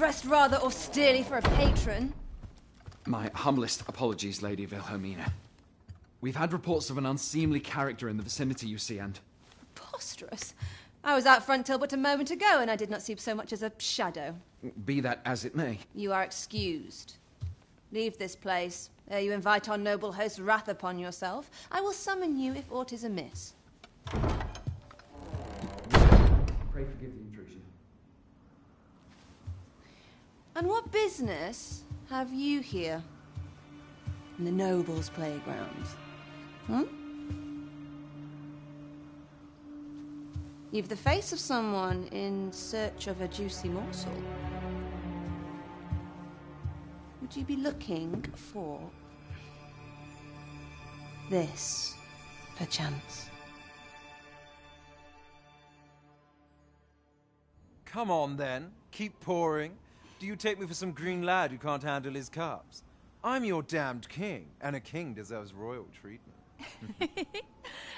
dressed rather austerely for a patron. My humblest apologies, Lady Wilhelmina. We've had reports of an unseemly character in the vicinity, you see, and... Preposterous. I was out front till but a moment ago, and I did not see so much as a shadow. Be that as it may. You are excused. Leave this place, ere you invite our noble host's wrath upon yourself. I will summon you if aught is amiss. Pray forgive the intrusion. And what business have you here? In the nobles' playground? Hmm? You've the face of someone in search of a juicy morsel. Would you be looking for this, perchance? Come on, then. Keep pouring. Do you take me for some green lad who can't handle his cups? I'm your damned king, and a king deserves royal treatment.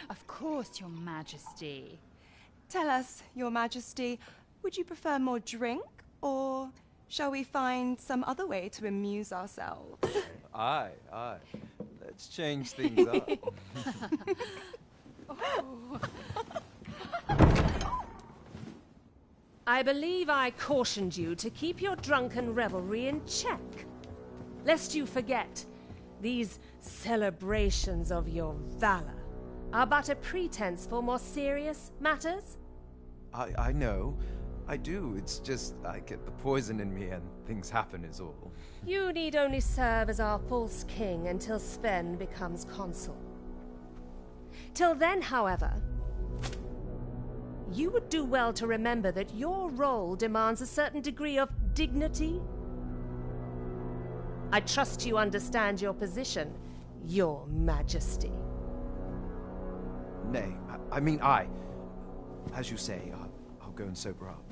Of course, Your Majesty. Tell us, Your Majesty, would you prefer more drink, or shall we find some other way to amuse ourselves? Aye. Let's change things up. I believe I cautioned you to keep your drunken revelry in check. Lest you forget, these celebrations of your valor are but a pretense for more serious matters. I know. I do. It's just I get the poison in me and things happen is all. You need only serve as our false king until Sven becomes consul. Till then, however, you would do well to remember that your role demands a certain degree of dignity. I trust you understand your position, Your Majesty. Nay, as you say, I'll go and sober up.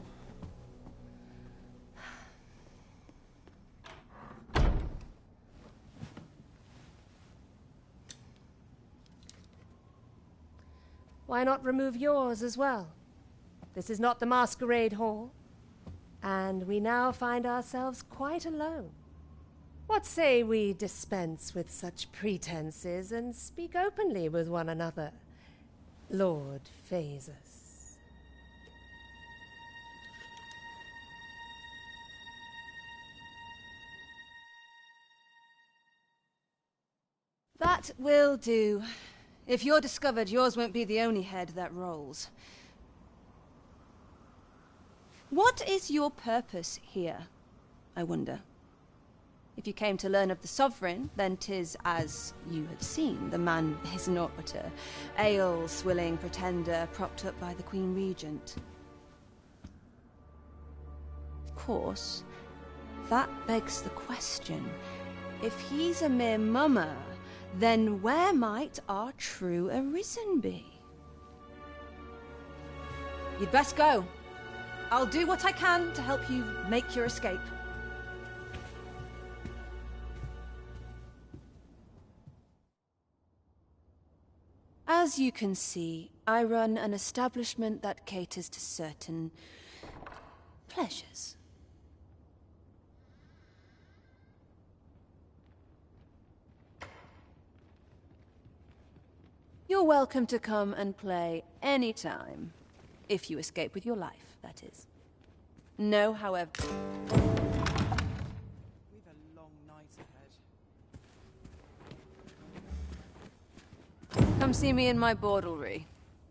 Why not remove yours as well? This is not the masquerade hall, and we now find ourselves quite alone. What say we dispense with such pretenses and speak openly with one another, Lord Phaesus? That will do. If you're discovered, yours won't be the only head that rolls. What is your purpose here, I wonder? If you came to learn of the Sovereign, then 'tis as you have seen. The man is naught but a ale-swilling pretender propped up by the Queen Regent. Of course, that begs the question. If he's a mere mummer, then where might our true Arisen be? You'd best go. I'll do what I can to help you make your escape. As you can see, I run an establishment that caters to certain pleasures. You're welcome to come and play anytime. If you escape with your life, that is. Know, however... We've a long night ahead. Come see me in my bordlery,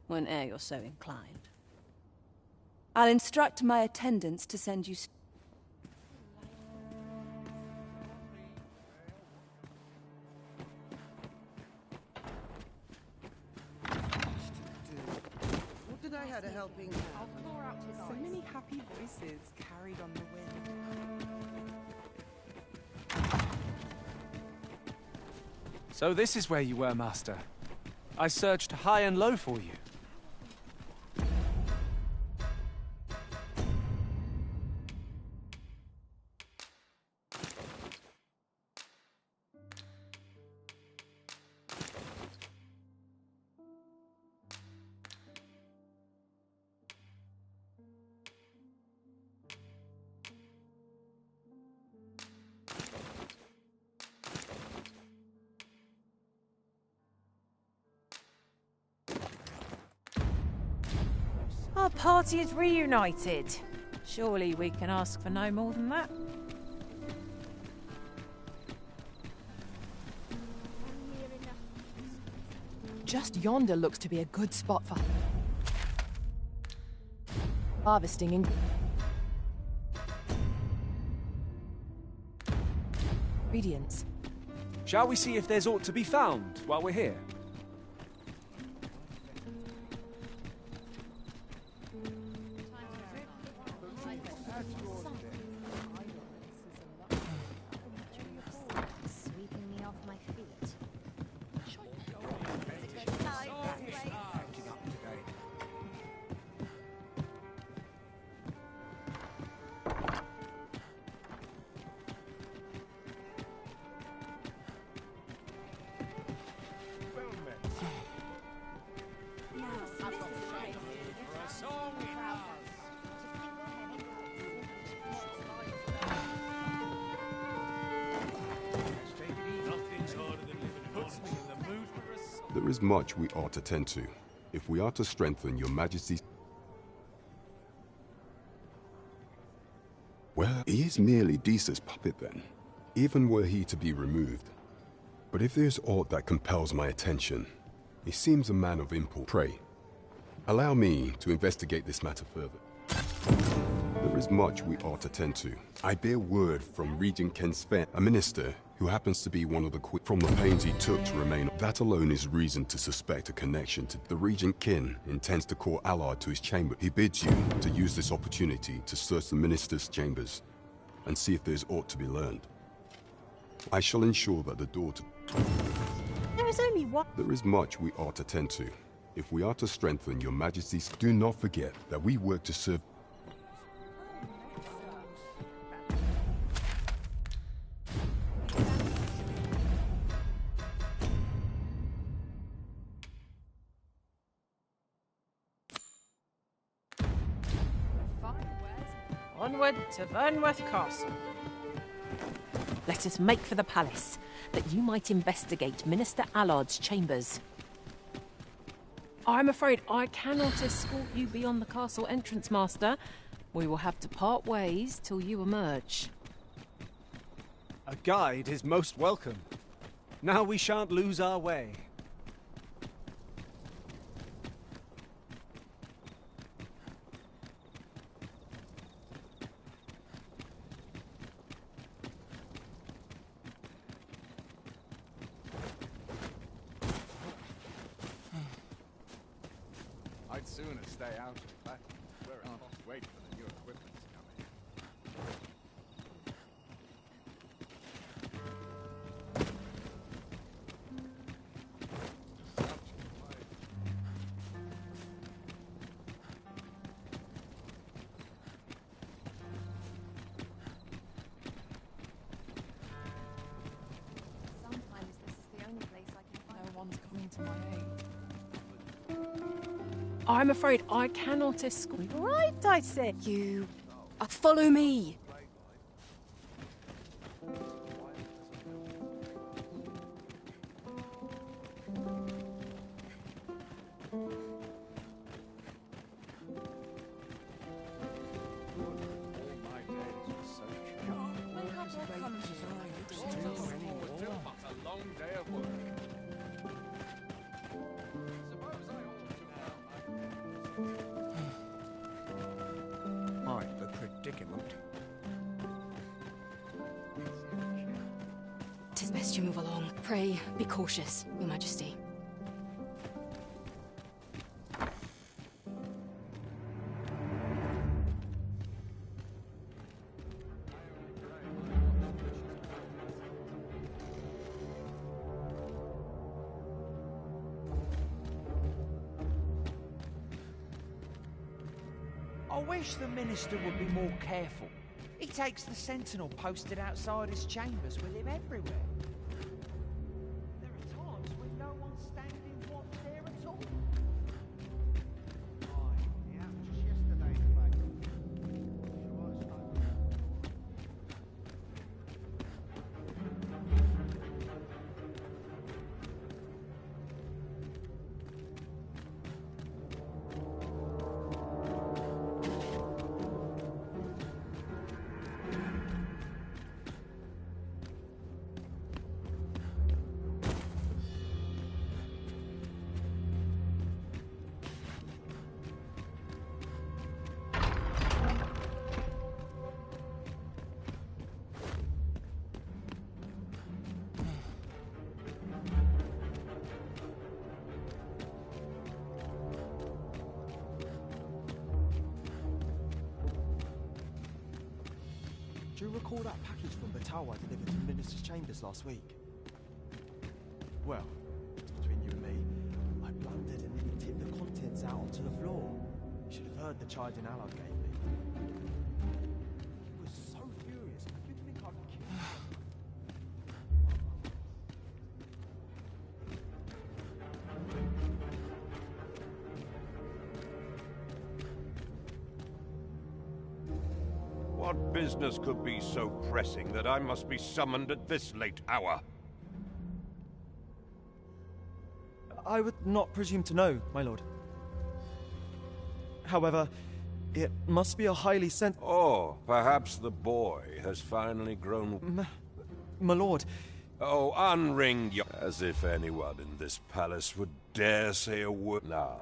whene'er you're so inclined. I'll instruct my attendants to send you... I had a helping hand. I'll claw out his eyes. So many happy voices carried on the wind. So this is where you were, Master. I searched high and low for you. Our party is reunited. Surely we can ask for no more than that. Just yonder looks to be a good spot for harvesting ingredients. Shall we see if there's aught to be found while we're here? Sweeping me off my feet. There is much we ought to tend to, if we are to strengthen your Majesty's... Well, he is merely Desa's puppet then, even were he to be removed. But if there's aught that compels my attention, he seems a man of import. Pray, allow me to investigate this matter further. There is much we ought to tend to. I bear word from Regent Ken Sven, a minister who happens to be one of the from the pains he took to remain. That alone is reason to suspect a connection to the Regent Kin intends to call Allard to his chamber. He bids you to use this opportunity to search the minister's chambers and see if there's aught to be learned. I shall ensure that the door to... There is only one. There is much we ought to tend to. If we are to strengthen your Majesty's... Do not forget that we work to serve... Onward to Vernworth Castle. Let us make for the palace, that you might investigate Minister Allard's chambers. I'm afraid I cannot escort you beyond the castle entrance, Master. We will have to part ways till you emerge. A guide is most welcome. Now we shan't lose our way. I'd sooner stay out of battle. We're on to wait for the new equipment to come in. Sometimes this is the only place I can find. No one's coming to my aid. I'm afraid I cannot escort. Right, I say. You... follow me! A long day of work. Quite the predicament. 'Tis best you move along. Pray, be cautious, Your Majesty. I wish the minister would be more careful. He takes the sentinel posted outside his chambers with him everywhere. There are times when no one's standing watch there at all. Yeah, just yesterday, in fact. Do you recall that package from Batawa delivered to the Minister's chambers last week? Well, between you and me, I blundered and nearly tipped the contents out onto the floor. You should have heard the chiding Allard gave me. He was so furious, you'd think I'd killed him. What business could be so pressing that I must be summoned at this late hour? I would not presume to know, my lord. However, it must be a highly Oh, perhaps the boy has finally grown... My lord... Oh, unring your... As if anyone in this palace would dare say a word. Now,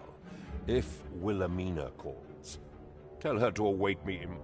if Wilhelmina calls, tell her to await me in...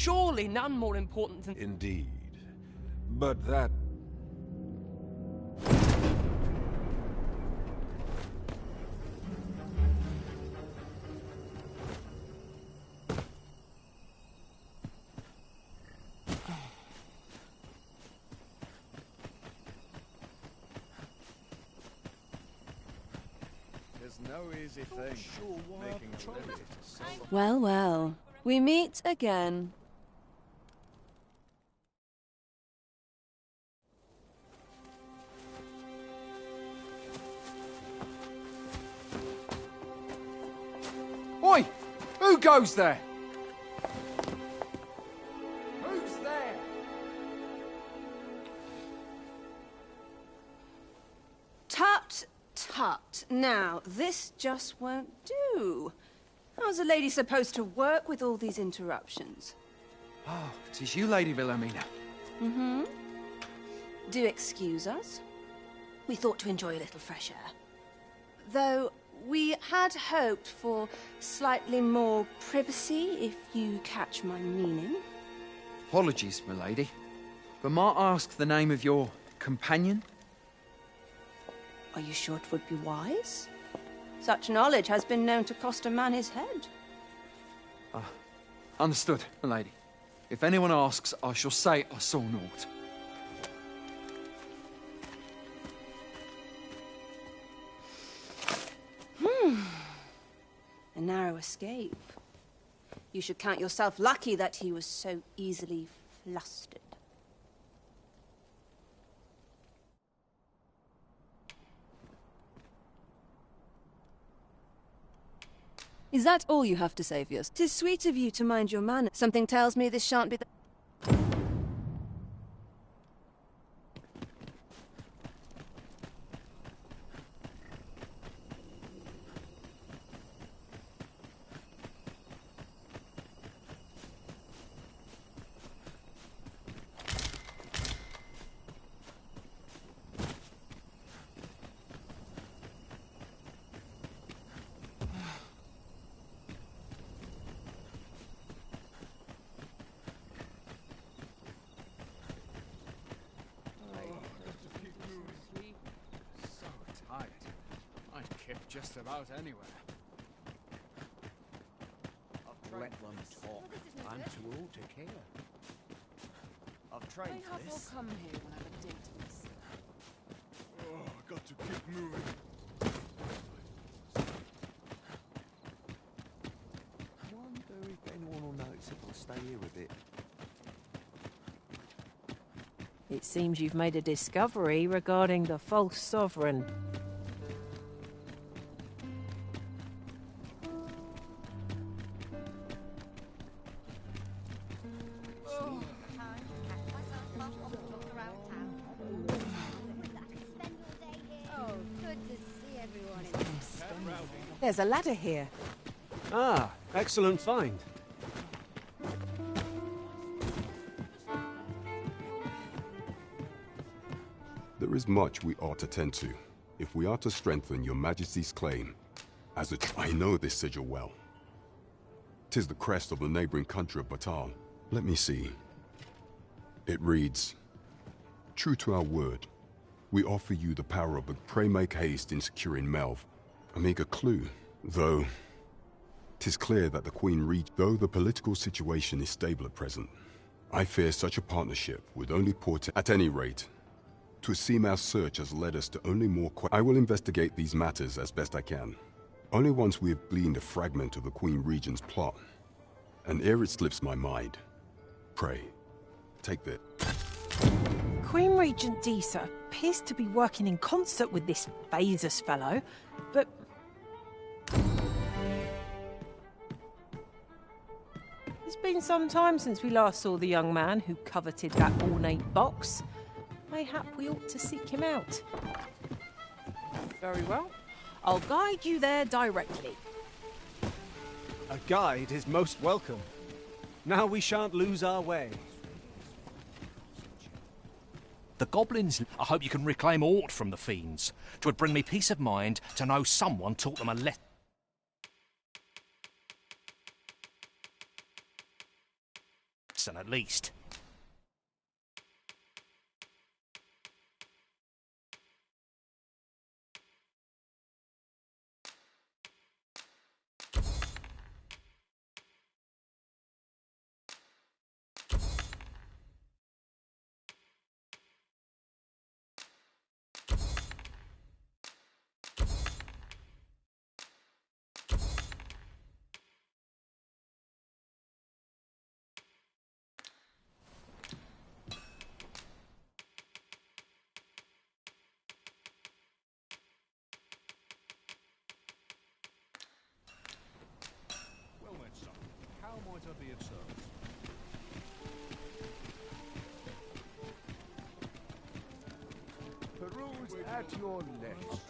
surely none more important than... Indeed. But that... There's no easy thing. Making a living. Well, well. We meet again. Oi! Who goes there? Who's there? Tut, tut. Now, this just won't do. How's a lady supposed to work with all these interruptions? Oh, it is you, Lady Wilhelmina. Mm-hmm. Do excuse us. We thought to enjoy a little fresh air. Though we had hoped for slightly more privacy, if you catch my meaning. Apologies, milady. But might I ask the name of your companion? Are you sure it would be wise? Such knowledge has been known to cost a man his head. Understood, milady. If anyone asks, I shall say I saw naught. A narrow escape. You should count yourself lucky that he was so easily flustered. Is that all you have to say for us? 'Tis sweet of you to mind your manners. Something tells me this shan't be the... Just about anywhere. Let them talk. I'm too old to care. I've trained for this. come here when I'm a dentist. Oh, got to keep moving. Wonder if anyone will notice if I stay here a bit. It seems you've made a discovery regarding the false sovereign. There's a ladder here. Ah, excellent find. There is much we ought to tend to, if we are to strengthen your majesty's claim. I know this sigil well. 'Tis the crest of the neighboring country of Batal. Let me see. It reads, "True to our word, we offer you the power of the pray make haste in securing Melv." A meager clue, though 'tis clear that the Queen though the political situation is stable at present, I fear such a partnership would only at any rate. 'Twould seem our search has led us to only more I will investigate these matters as best I can. Only once we have gleaned a fragment of the Queen Regent's plot, and ere it slips my mind, pray, take this. Queen Regent Disa appears to be working in concert with this Phasus fellow, but... It's been some time since we last saw the young man who coveted that ornate box. Mayhap we ought to seek him out. Very well. I'll guide you there directly. A guide is most welcome. Now we shan't lose our way. The goblins... I hope you can reclaim aught from the fiends. 'Twould bring me peace of mind to know someone taught them a lesson. at least. Well then, son, how might I be of service? Peruse at your leisure.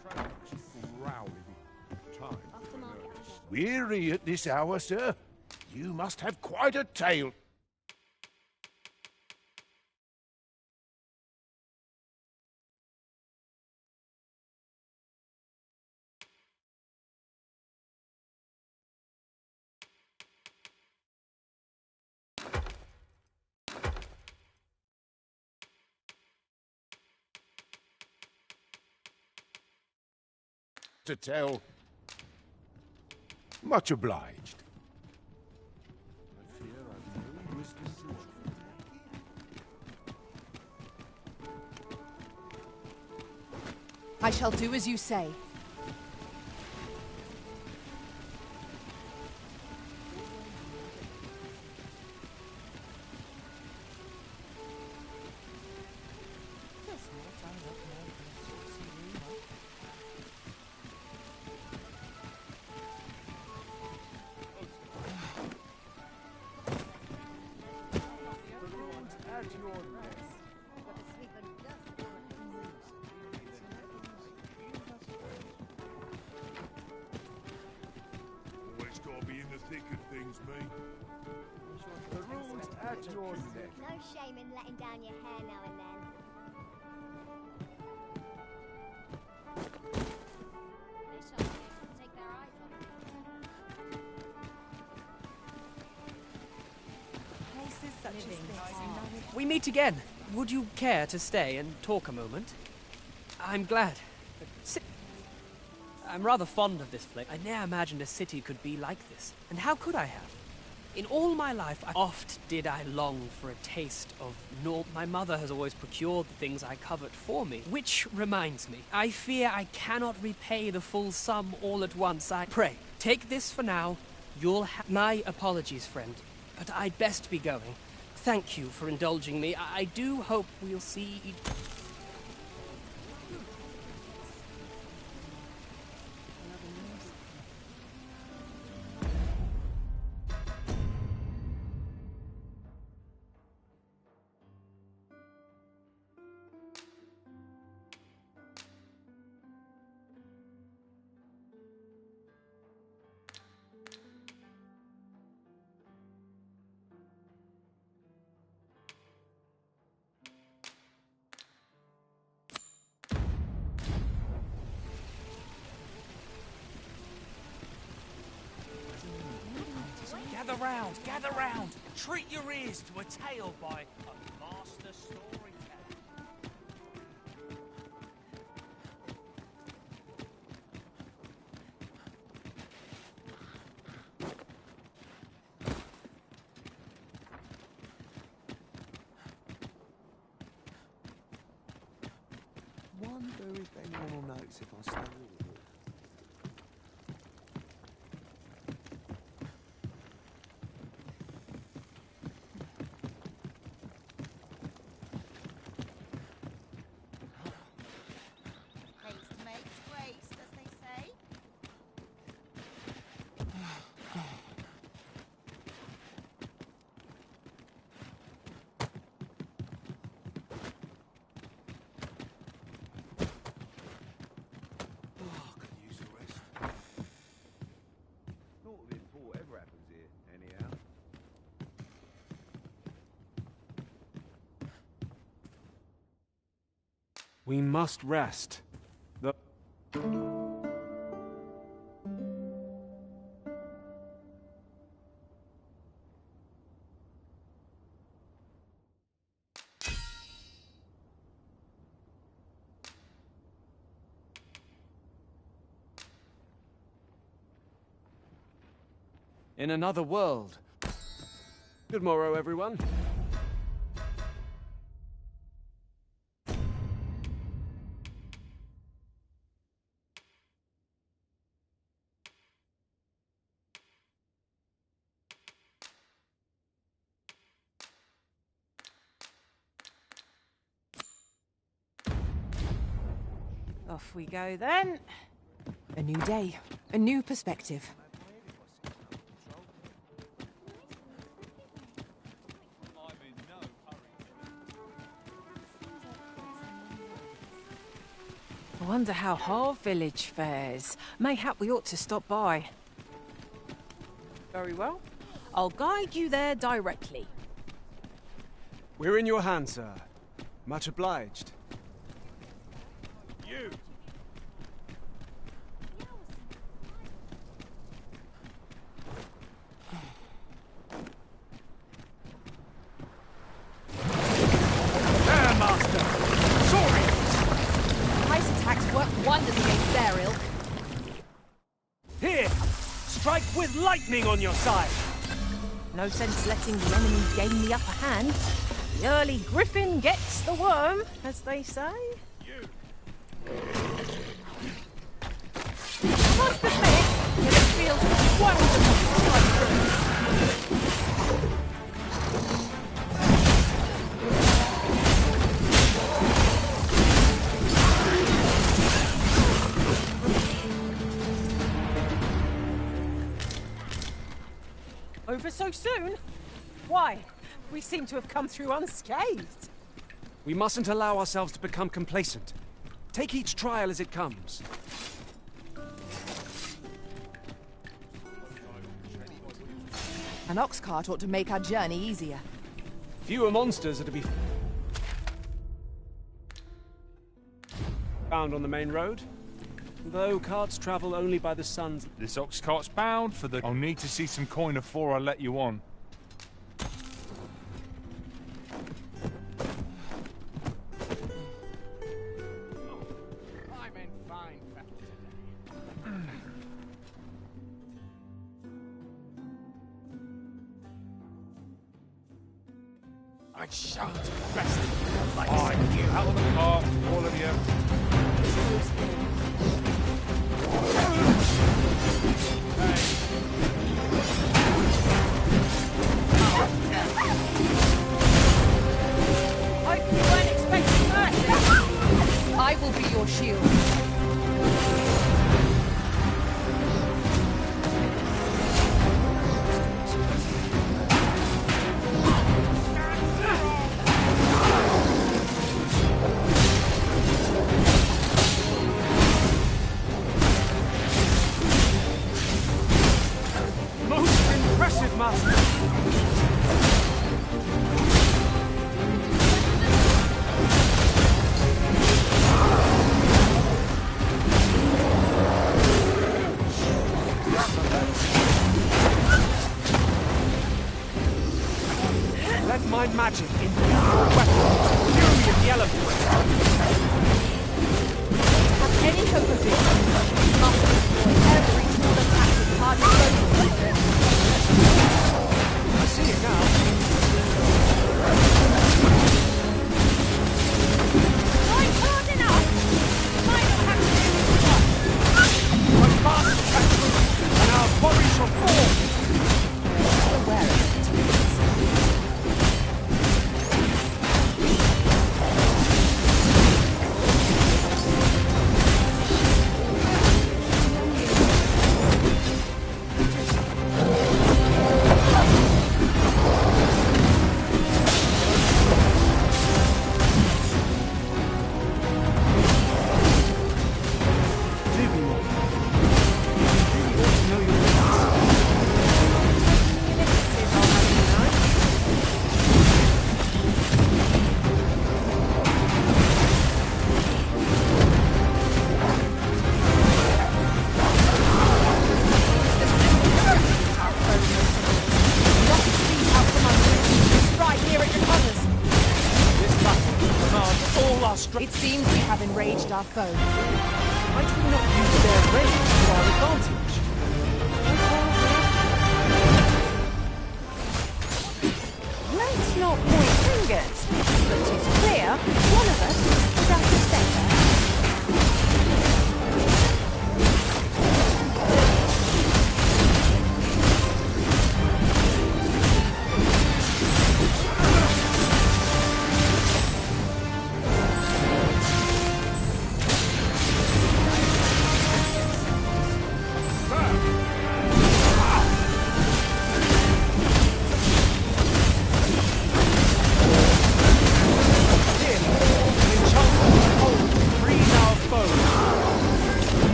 Rowdy. Time. Weary at this hour, sir? You must have quite a tale. To tell. Much obliged. I fear I've no wisdom to offer. I shall do as you say. Always gotta be in the thick of things, me. Peruse at your neck. No shame in letting down your hair now and then. They shall take their eyes off. Places such as this. We meet again. Would you care to stay and talk a moment? I'm glad. Sit. I'm rather fond of this place. I ne'er imagined a city could be like this. And how could I have? In all my life, oft did I long for a taste of north. My mother has always procured the things I covet for me. Which reminds me, I fear I cannot repay the full sum all at once. Pray, take this for now. You'll have my apologies, friend. But I'd best be going. Thank you for indulging me. I do hope we'll see each... Gather round! Treat your ears to a tale by a master storyteller. Wonder if anyone will notice if I stay with you. Haste makes grace, as they say. We must rest. The... In another world. Good morrow, everyone. Off we go then. A new day, a new perspective. I wonder how Harve Village fares. Mayhap we ought to stop by. Very well. I'll guide you there directly. We're in your hands, sir. Much obliged. You! There, Master! Sorry! Ice attacks work wonders against their ilk. Here! Strike with lightning on your side! No sense letting the enemy gain the upper hand. The early griffin gets the worm, as they say. I must admit, it feels wonderful to strike through. Over so soon? Why? We seem to have come through unscathed. We mustn't allow ourselves to become complacent. Take each trial as it comes. An ox cart ought to make our journey easier. Fewer monsters are to be found on the main road, though carts travel only by the sun's... This ox cart's bound for the... I'll need to see some coin before I let you on. I'm in fine today. I shan't rest like Aye, out of the cart, all of you. Hope you weren't expecting mercy. I will be your shield. Most impressive, Master! Let my magic imbue your weapon, fury of the elements. Have any hope of it? You must destroy every tool attack with hard explosives. I see it now. Not hard enough. Might not have to do this once. My fast attack through, and our body shall fall. Aware of it. It seems we have enraged our foe. Might we not use their range to our advantage? not point fingers, but it's clear one of us is out of step there.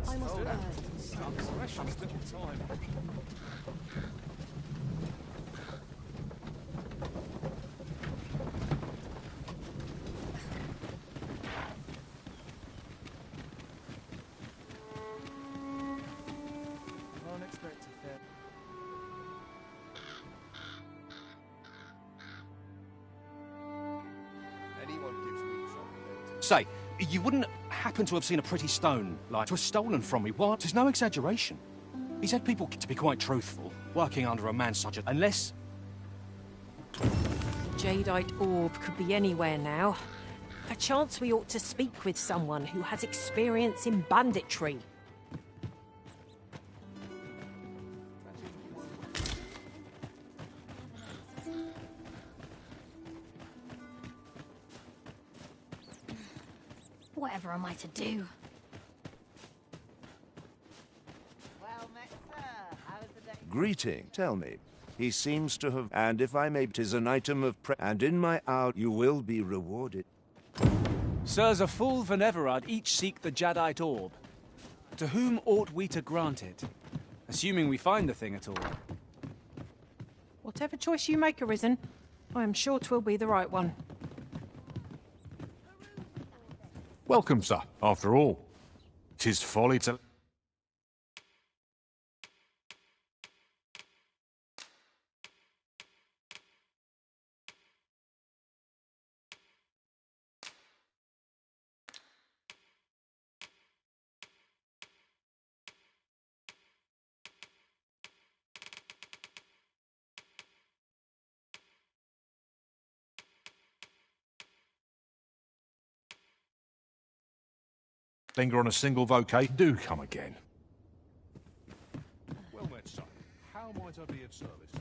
I must Precious little time. Say, you wouldn't happen to have seen a pretty stone, like, it was stolen from me. What? There's no exaggeration. He said people, to be quite truthful, working under a man such as... Unless... Jadeite orb could be anywhere now. Perchance we ought to speak with someone who has experience in banditry. Whatever am I to do? Greeting. Tell me. He seems to have... And if I may... 'Tis an item of and in my hour you will be rewarded. Sirs, a full Veneverad each seek the Jadeite orb. To whom ought we to grant it? Assuming we find the thing at all. Whatever choice you make, Arisen, I am sure 'twill be the right one. Welcome, sir. After all, 'tis folly to... Linger on a single vocation. Do come again. Well met, son. How might I be of service?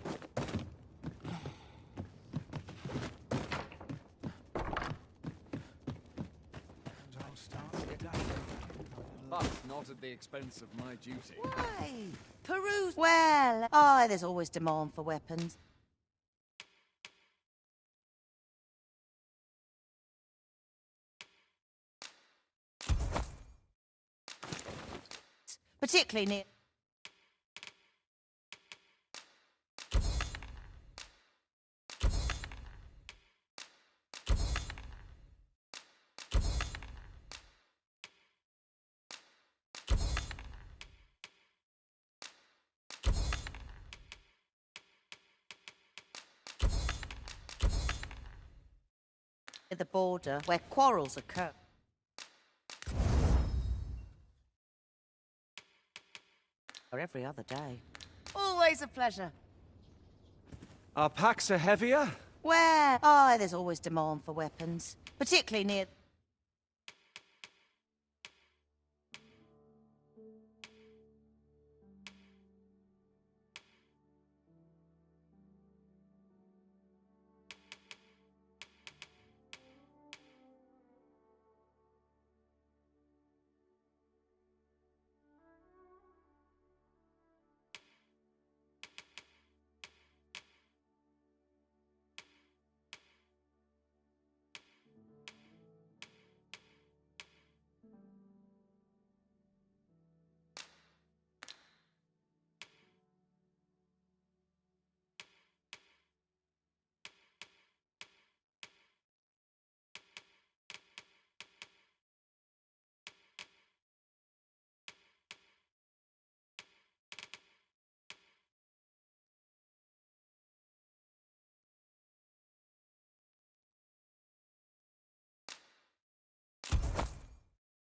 But not at the expense of my duty. Why? Peru's... Well, oh, there's always demand for weapons. Particularly near... the border where quarrels occur. Or every other day. Always a pleasure. Our packs are heavier? Where? Oh, there's always demand for weapons. Particularly near...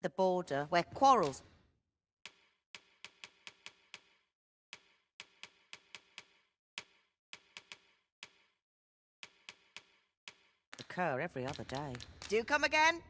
the border where quarrels occur every other day. Do come again?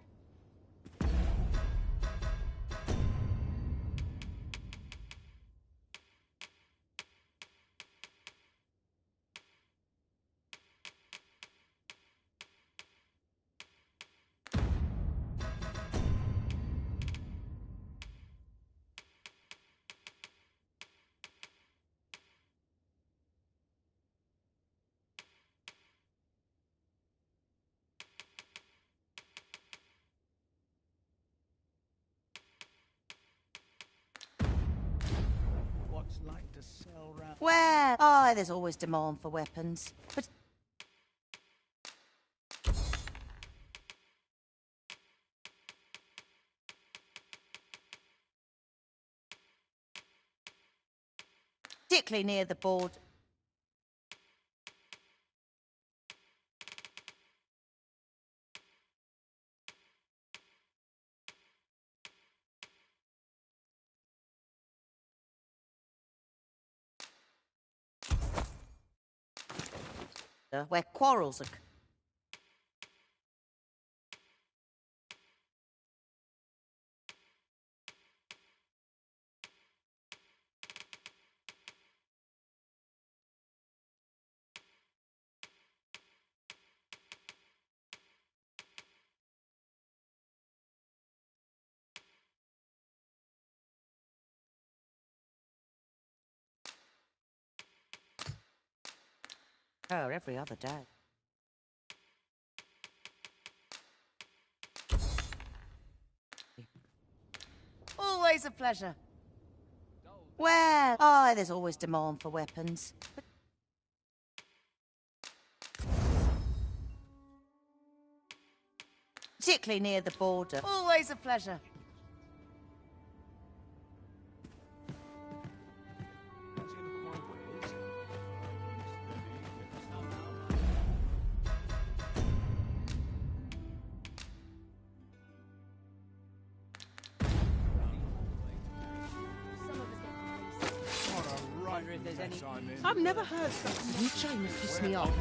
What's like to sell round? Well, oh, there's always demand for weapons. But particularly near the border. Where quarrels occur. Every other day. Always a pleasure. Well, oh, there's always demand for weapons. But particularly near the border. Always a pleasure. I've never heard something. You trying to piss me off?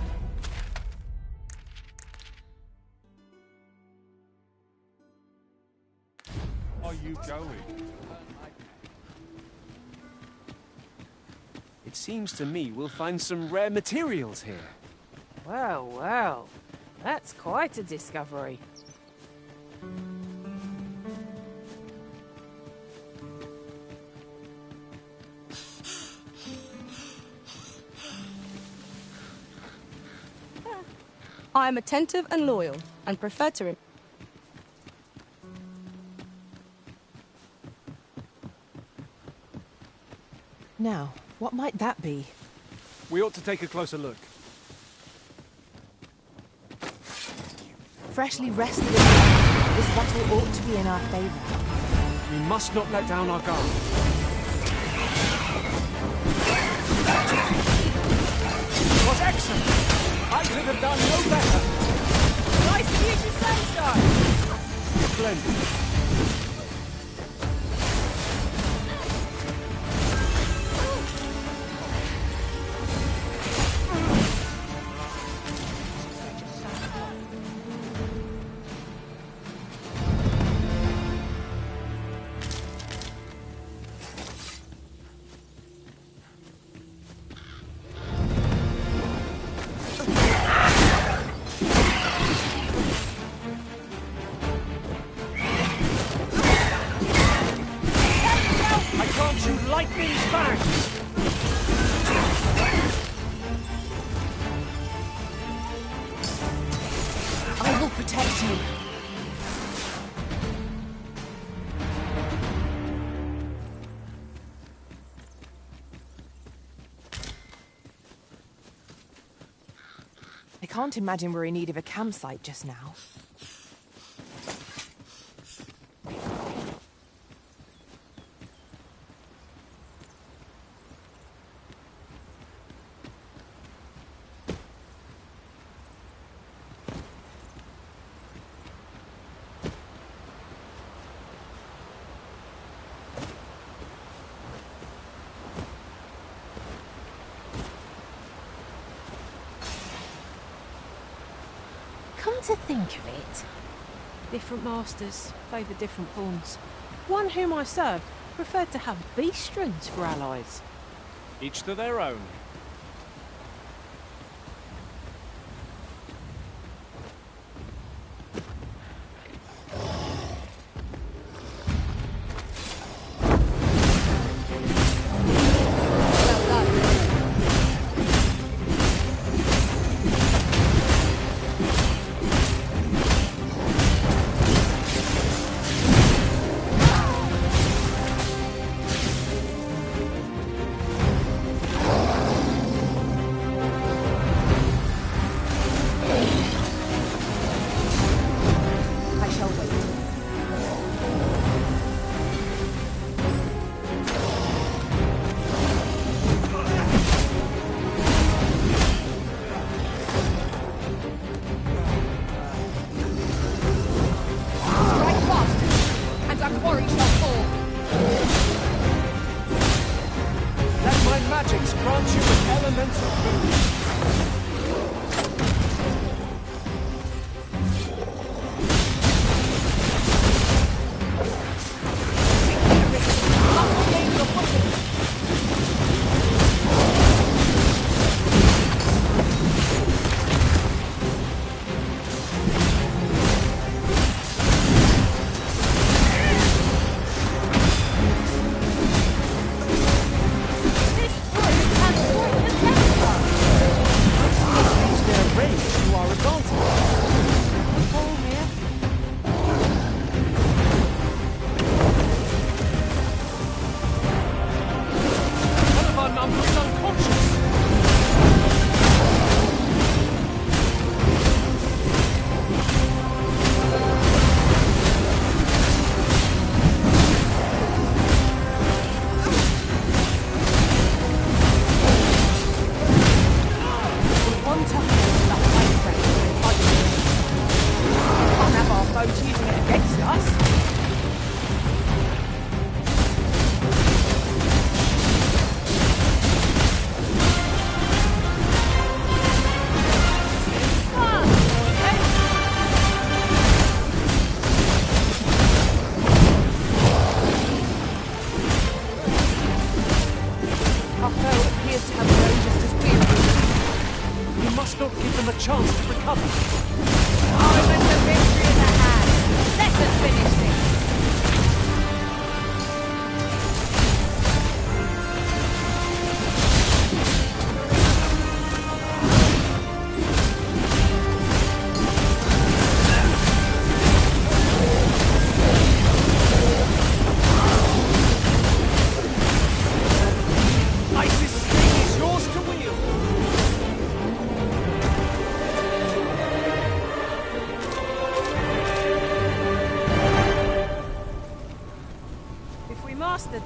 Are you going? It seems to me we'll find some rare materials here. Well, well. That's quite a discovery. I am attentive and loyal, and prefer to... Now, what might that be? We ought to take a closer look. Freshly rested in this battle ought to be in our favour. We must not let down our guard. It was excellent! I could have done no better! Nice of you to say so! Splendid. I will protect you. I can't imagine we're in need of a campsite just now. Come to think of it, different masters favour different pawns. One whom I served preferred to have beastrons for allies. Each to their own.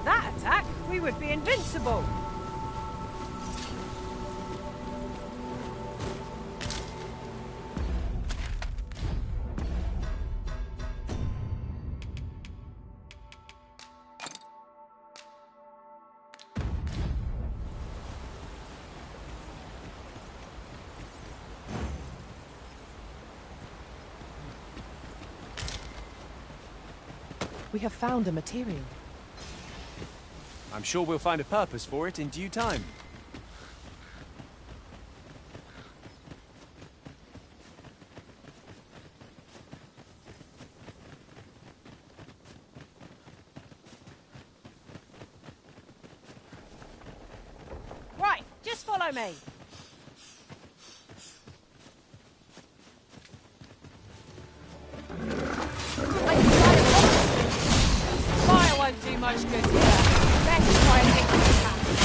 That attack, we would be invincible. We have found a material. I'm sure we'll find a purpose for it in due time. Right, just follow me. Fire won't do much good here. Let's try and make this happen.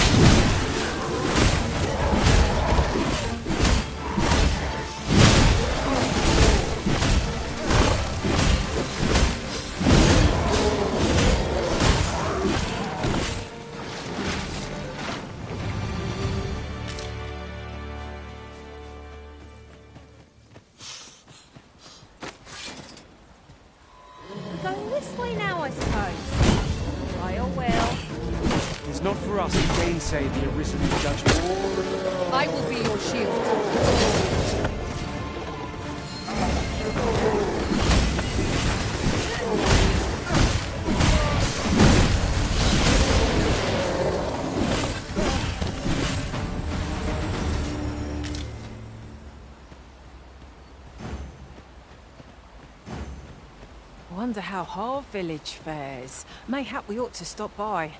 We're going this way now, I suppose. By all will. It's not for us to gainsay the arisen judgment. I will be your shield. wonder how Harve Village fares. Mayhap we ought to stop by.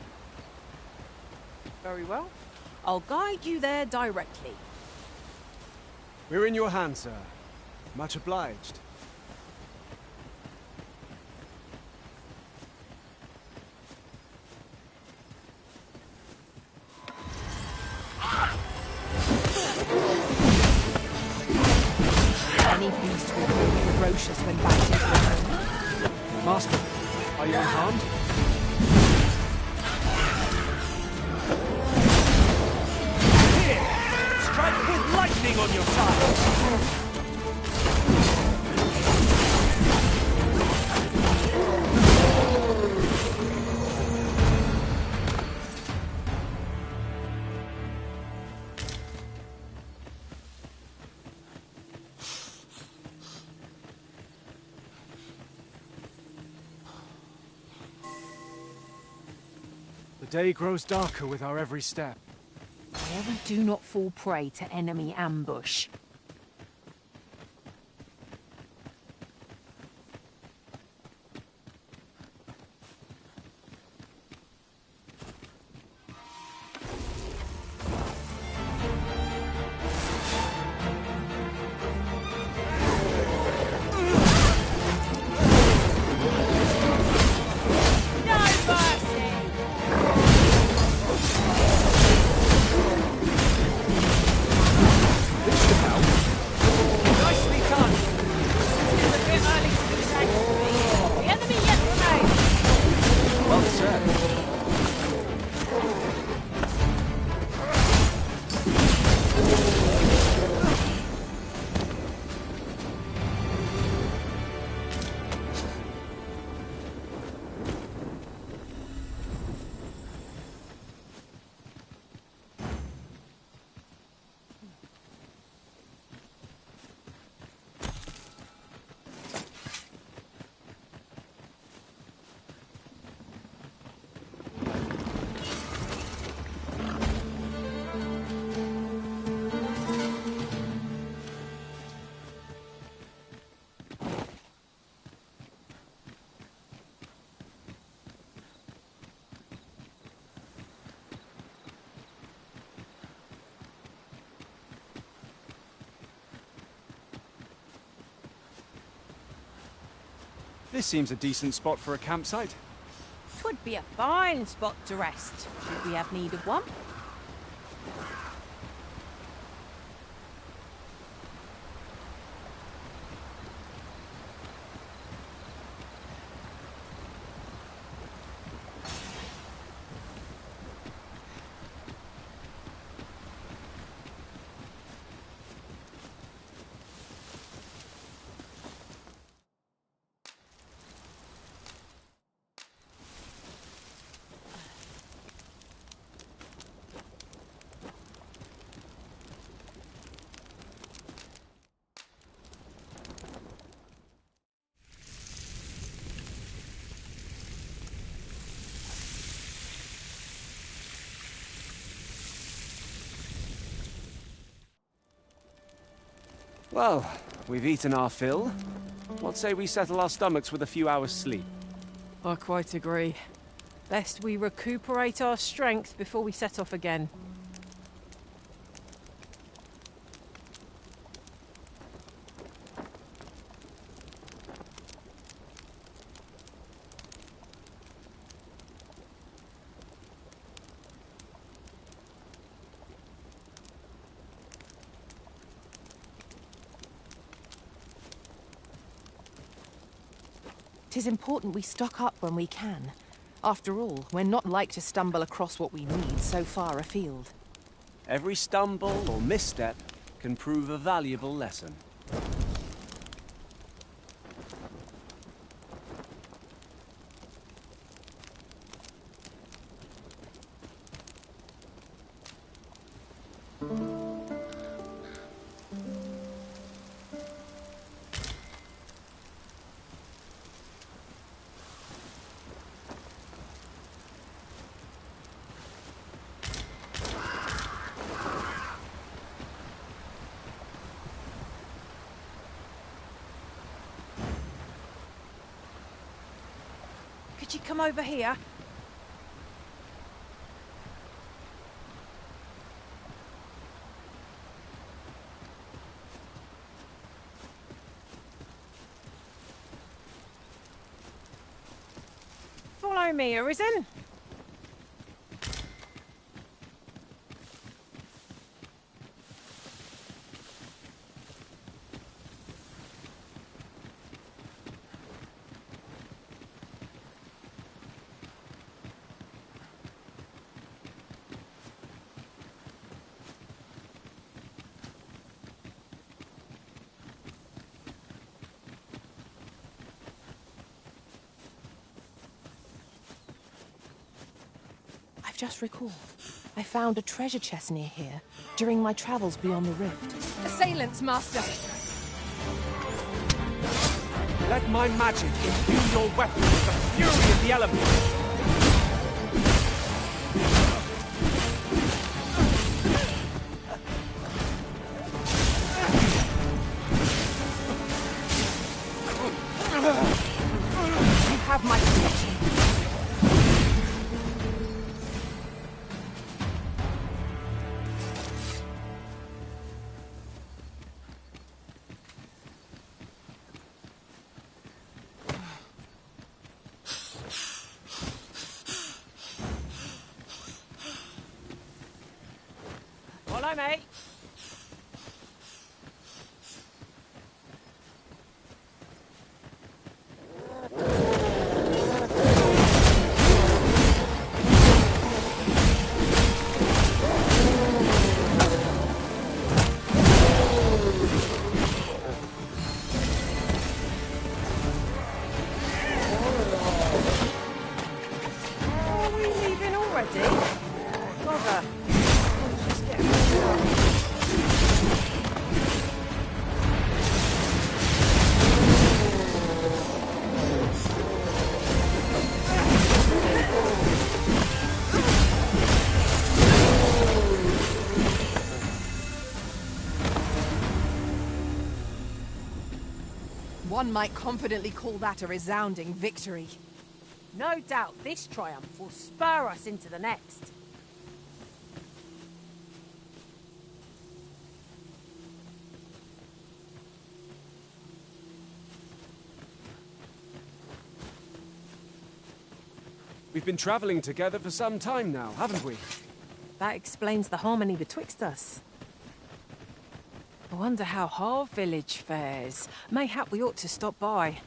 Very well. I'll guide you there directly. We're in your hands, sir. Much obliged. Any beast will be ferocious when backed into the home. Master, are you unharmed? Here! Strike with lightning on your side! The day grows darker with our every step. However, do not fall prey to enemy ambush. This seems a decent spot for a campsite. 'Twould be a fine spot to rest, should we have need of one. Well, we've eaten our fill. What say we settle our stomachs with a few hours' sleep? I quite agree. Best we recuperate our strength before we set off again. It is important we stock up when we can. After all, we're not like to stumble across what we need so far afield. Every stumble or misstep can prove a valuable lesson. Could you come over here? Follow me, Arisen. Just recalled. I found a treasure chest near here during my travels beyond the rift. Assailants, Master! Let my magic imbue your weapon with the fury of the elements! You have my protection. Follow me. Are we leaving already? Bother. Just get One might confidently call that a resounding victory. No doubt this triumph will spur us into the next. We've been travelling together for some time now, haven't we? That explains the harmony betwixt us. I wonder how Harve Village fares. Mayhap we ought to stop by.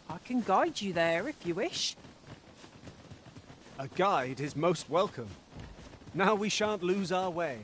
I can guide you there if you wish. A guide is most welcome. Now we shan't lose our way.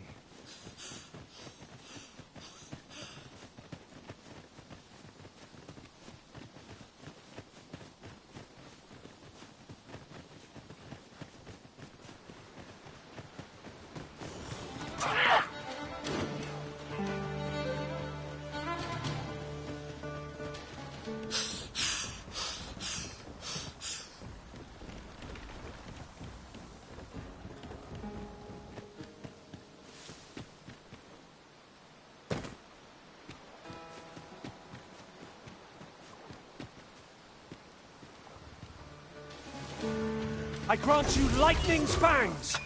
I grant you lightning's fangs!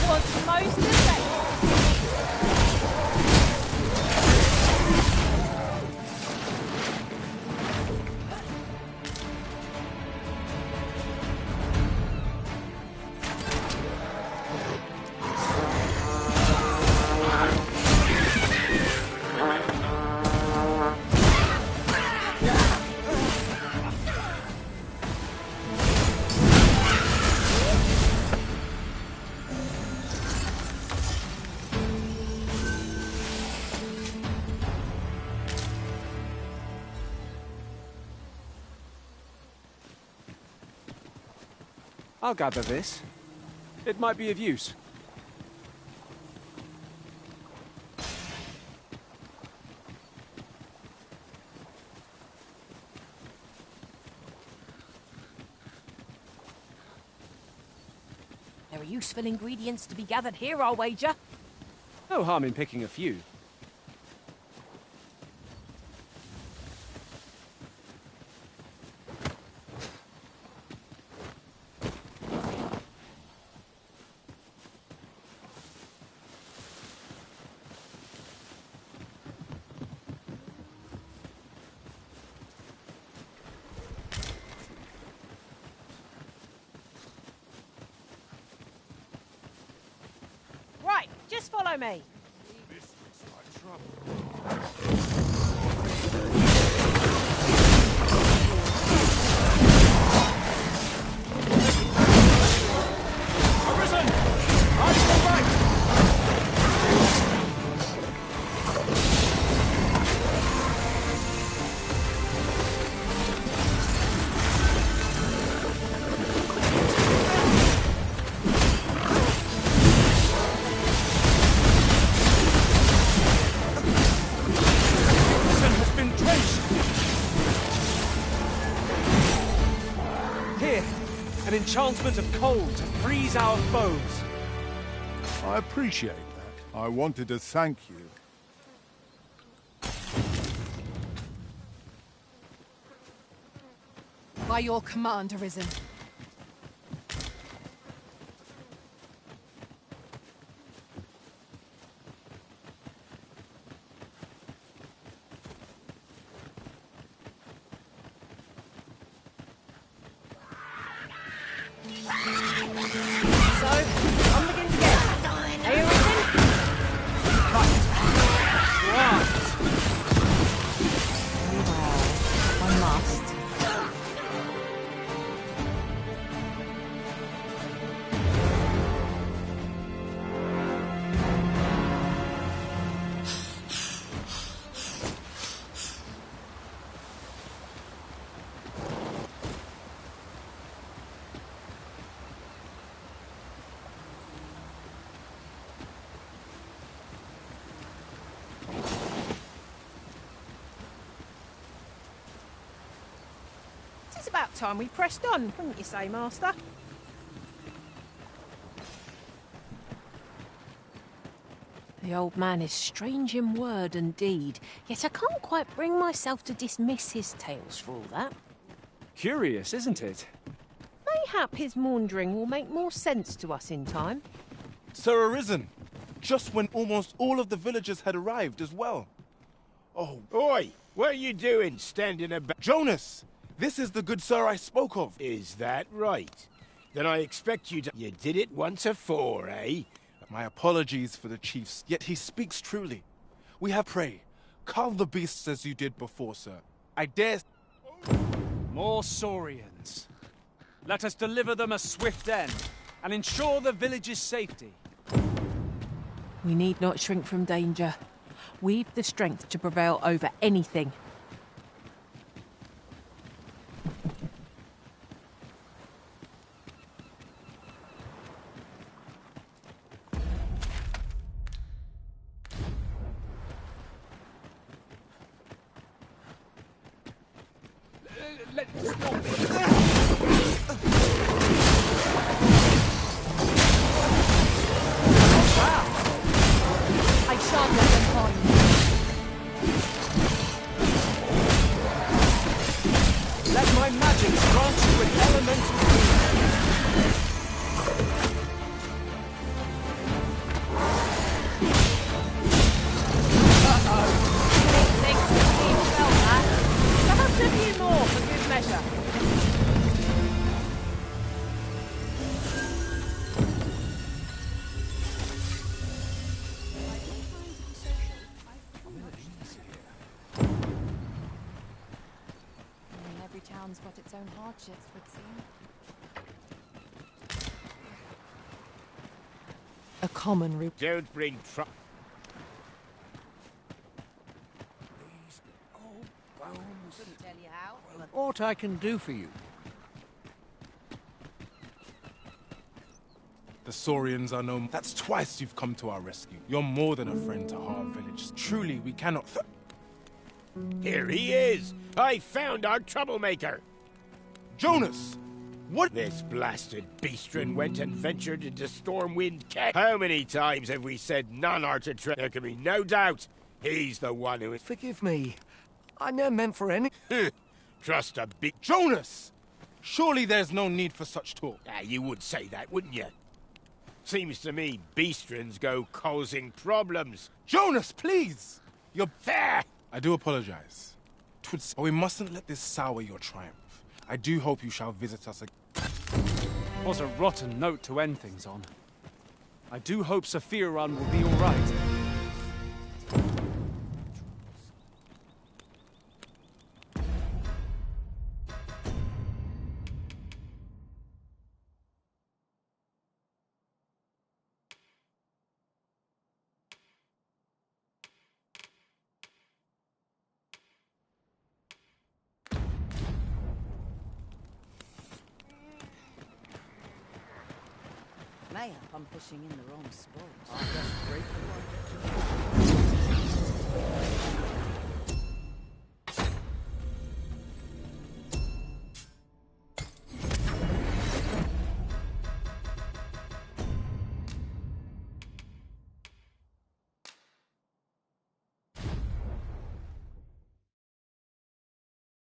What's most effective? I'll gather this. It might be of use. There are useful ingredients to be gathered here, I'll wager. No harm in picking a few. Just follow me. Arisen! Eyes to the right! An enchantment of cold to freeze our foes. I appreciate that. I wanted to thank you. By your command, Arisen. It's about time we pressed on, wouldn't you say, Master? The old man is strange in word and deed, yet I can't quite bring myself to dismiss his tales for all that. Curious, isn't it? Mayhap his maundering will make more sense to us in time. Sir Arisen, just when almost all of the villagers had arrived as well. Oh, Oi! What are you doing, standing about? Jonas! This is the good sir I spoke of. Is that right? Then I expect you to... You did it once afore, eh? My apologies for the chiefs, yet he speaks truly. We have pray. Calm the beasts as you did before, sir. I dare... More Saurians. Let us deliver them a swift end, and ensure the village's safety. We need not shrink from danger. We've the strength to prevail over anything. Let my magic grant you an elemental Perhaps a few more for good measure. Every town's got its own hardships, would seem. A common root. Don't bring trouble. Couldn't tell you how. Aught I can do for you. The Saurians are no... That's twice you've come to our rescue. You're more than a friend to our village. Truly, we cannot... Here he is! I found our troublemaker! Jonas! What? This blasted beastren went and ventured into Stormwind Cave. How many times have we said none are to tread? There can be no doubt he's the one who is... Forgive me. I never meant for any... Trust a big... Jonas! Surely there's no need for such talk. Ah, you would say that, wouldn't you? Seems to me beastrens go causing problems. Jonas, please! You're fair! I do apologize. But we mustn't let this sour your triumph. I do hope you shall visit us again. Was a rotten note to end things on. I do hope Sophia Run will be all right. Mayhap I'm fishing in the wrong spot. I just break the one.